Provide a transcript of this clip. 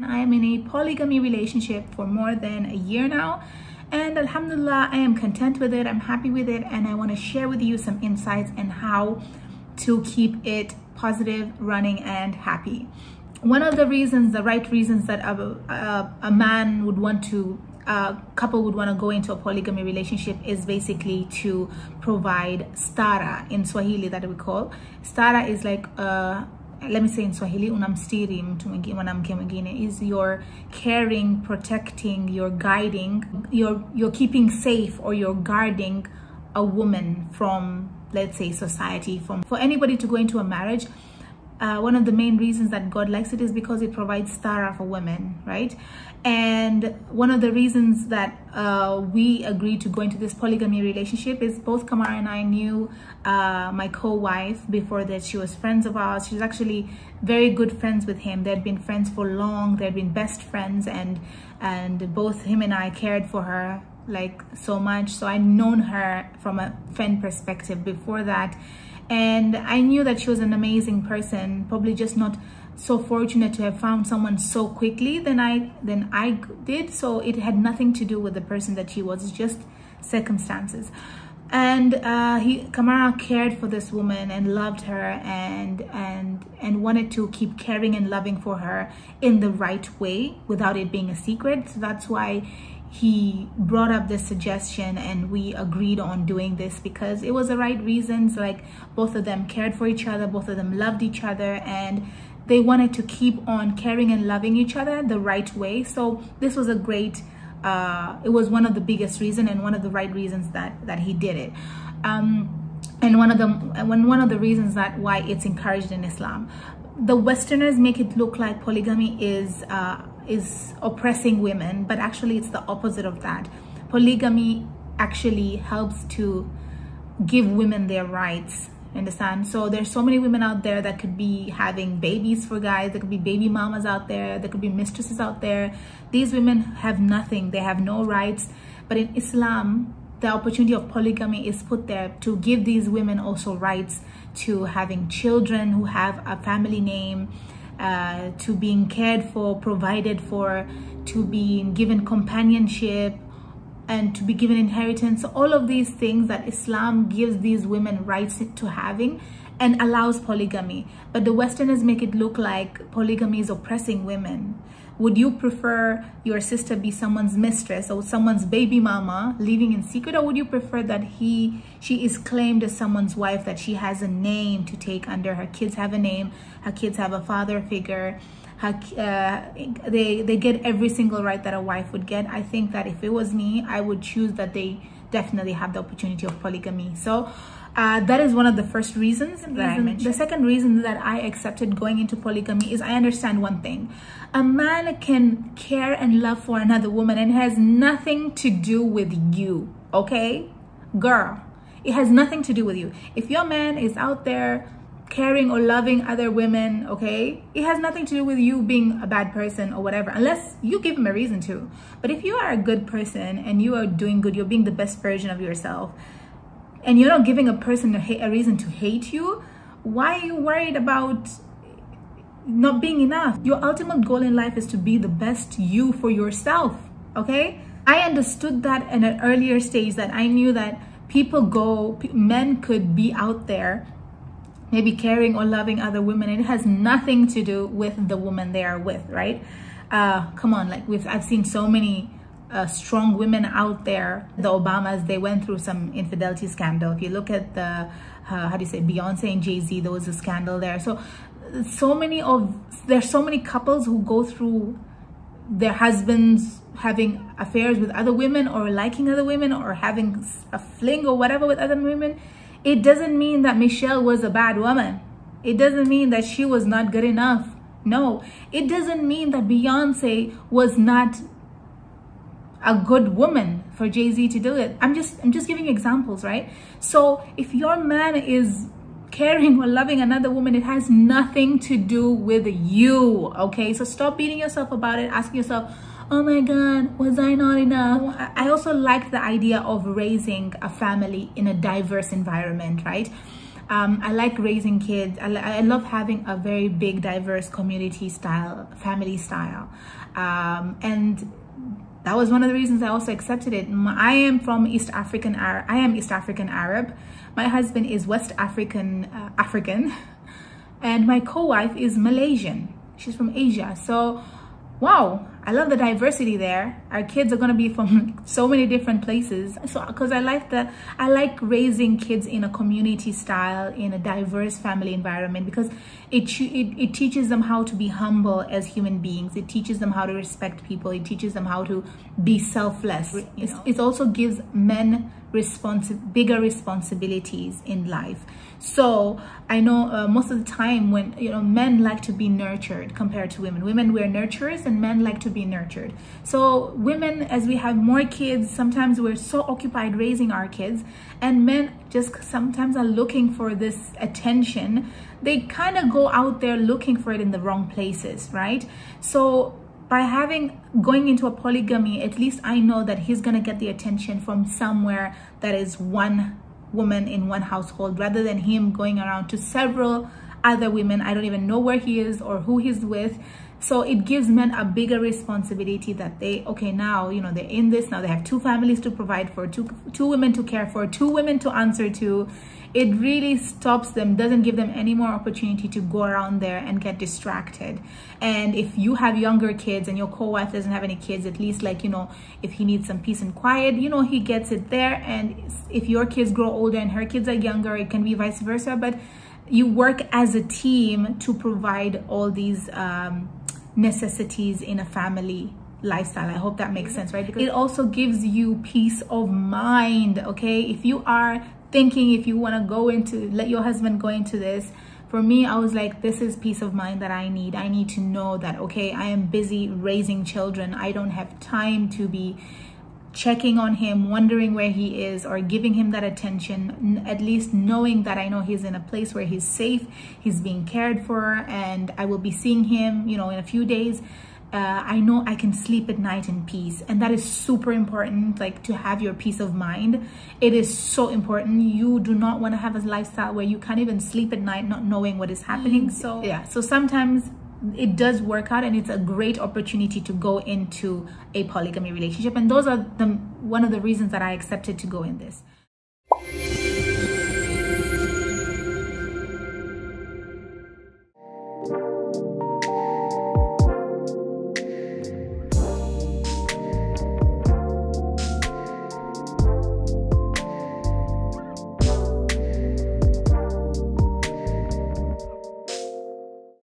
I am in a polygamy relationship for more than a year now, and alhamdulillah, I am content with it. I'm happy with it, and I want to share with you some insights on how to keep it positive, running, and happy. One of the reasons, the right reasons that a man would want to, a couple would want to go into a polygamy relationship is basically to provide stara in Swahili, that we call. Stara is like let me say in Swahili, unamstiri mtu mwanamke mwingine, is you're caring, protecting, you're guiding, you're keeping safe, or you're guarding a woman from, let's say, society. For anybody to go into a marriage, one of the main reasons that God likes it is because it provides stara for women, right? And one of the reasons that we agreed to go into this polygamy relationship is both Kamara and I knew my co-wife before that. She was friends of ours. She's actually very good friends with him. They'd been friends for long. They'd been best friends, and both him and I cared for her like so much. So I'd known her from a friend perspective before that, and I knew that she was an amazing person, probably just not so fortunate to have found someone so quickly than I did. So it had nothing to do with the person that she was, just circumstances. And Kamara cared for this woman and loved her and wanted to keep caring and loving for her in the right way without it being a secret. So that's why he brought up this suggestion, and we agreed on doing this because it was the right reasons. Like, both of them cared for each other, both of them loved each other, and they wanted to keep on caring and loving each other the right way. So this was a great, it was one of the biggest reasons and one of the right reasons that he did it. And one of the reasons that why it's encouraged in Islam. The Westerners make it look like polygamy is oppressing women, but actually it's the opposite of that. Polygamy actually helps to give women their rights. Understand? So there's so many women out there that could be having babies for guys. There could be baby mamas out there. There could be mistresses out there. These women have nothing. They have no rights. But in Islam, the opportunity of polygamy is put there to give these women also rights to having children who have a family name, to being cared for, provided for, to being given companionship, and to be given inheritance. So all of these things that Islam gives these women rights to having and allows polygamy. But the Westerners make it look like polygamy is oppressing women. Would you prefer your sister be someone's mistress or someone's baby mama living in secret, or would you prefer that she is claimed as someone's wife, that she has a name to take under, her kids have a name, her kids have a father figure, they get every single right that a wife would get? I think that if it was me, I would choose that they definitely have the opportunity of polygamy. So that is one of the first reasons that I mentioned. The second reason that I accepted going into polygamy is I understand one thing. A man can care and love for another woman, and it has nothing to do with you, okay? Girl, it has nothing to do with you. If your man is out there caring or loving other women, okay, it has nothing to do with you being a bad person or whatever, unless you give him a reason to. But if you are a good person and you are doing good, you're being the best version of yourself, and you're not giving a person a reason to hate you, why are you worried about not being enough? Your ultimate goal in life is to be the best you for yourself, okay? I understood that in an earlier stage, that I knew that men could be out there maybe caring or loving other women, and it has nothing to do with the woman they are with, right? Come on, like I've seen so many strong women out there. The Obamas, they went through some infidelity scandal. If you look at the how do you say, Beyonce and Jay-Z, there was a scandal there. So there's so many couples who go through their husbands having affairs with other women, or liking other women, or having a fling or whatever with other women. It doesn't mean that Michelle was a bad woman. It doesn't mean that she was not good enough. No, it doesn't mean that Beyonce was not a good woman for Jay-Z to do it. I'm just giving examples, right? So if your man is caring or loving another woman, it has nothing to do with you, okay? So stop beating yourself about it, asking yourself, oh my God, was I not enough? I also like the idea of raising a family in a diverse environment, right? I like raising kids. I love having a very big, diverse community style, family style. And that was one of the reasons I also accepted it. I am from East African Arab. I am East African Arab. My husband is West African African, and my co-wife is Malaysian. She's from Asia. So, wow, I love the diversity there. Our kids are gonna be from so many different places. So, because I like raising kids in a community style, in a diverse family environment, because it teaches them how to be humble as human beings. It teaches them how to respect people. It teaches them how to be selfless. It also gives men bigger responsibilities in life. So I know most of the time when men like to be nurtured compared to women. Women, we're nurturers, and men like to be nurtured. So women, as we have more kids, sometimes we're so occupied raising our kids, and men just sometimes are looking for this attention. They kind of go out there looking for it in the wrong places, right? So by going into a polygamy, at least I know that he's gonna get the attention from somewhere that is one woman in one household, rather than him going around to several other women. I don't even know where he is or who he's with. So it gives men a bigger responsibility that now they're in this, now they have 2 families to provide for, two women to care for, 2 women to answer to. It really stops them, doesn't give them any more opportunity to go around there and get distracted. And if you have younger kids and your co-wife doesn't have any kids, at least if he needs some peace and quiet, he gets it there. And if your kids grow older and her kids are younger, it can be vice versa. But you work as a team to provide all these necessities in a family lifestyle. I hope that makes sense, right? Because it also gives you peace of mind, okay? If you are thinking, if you want to let your husband go into this, for me, I was like, this is peace of mind that I need. I need to know that, okay, I am busy raising children. I don't have time to be checking on him, wondering where he is, or giving him that attention. At least knowing that I know he's in a place where he's safe, he's being cared for, and I will be seeing him, in a few days. I know I can sleep at night in peace, and that is super important. Like, to have your peace of mind, it is so important. You do not want to have a lifestyle where you can't even sleep at night not knowing what is happening. So yeah, so sometimes it does work out, and it's a great opportunity to go into a polygamy relationship, and those are one of the reasons that I accepted to go in this.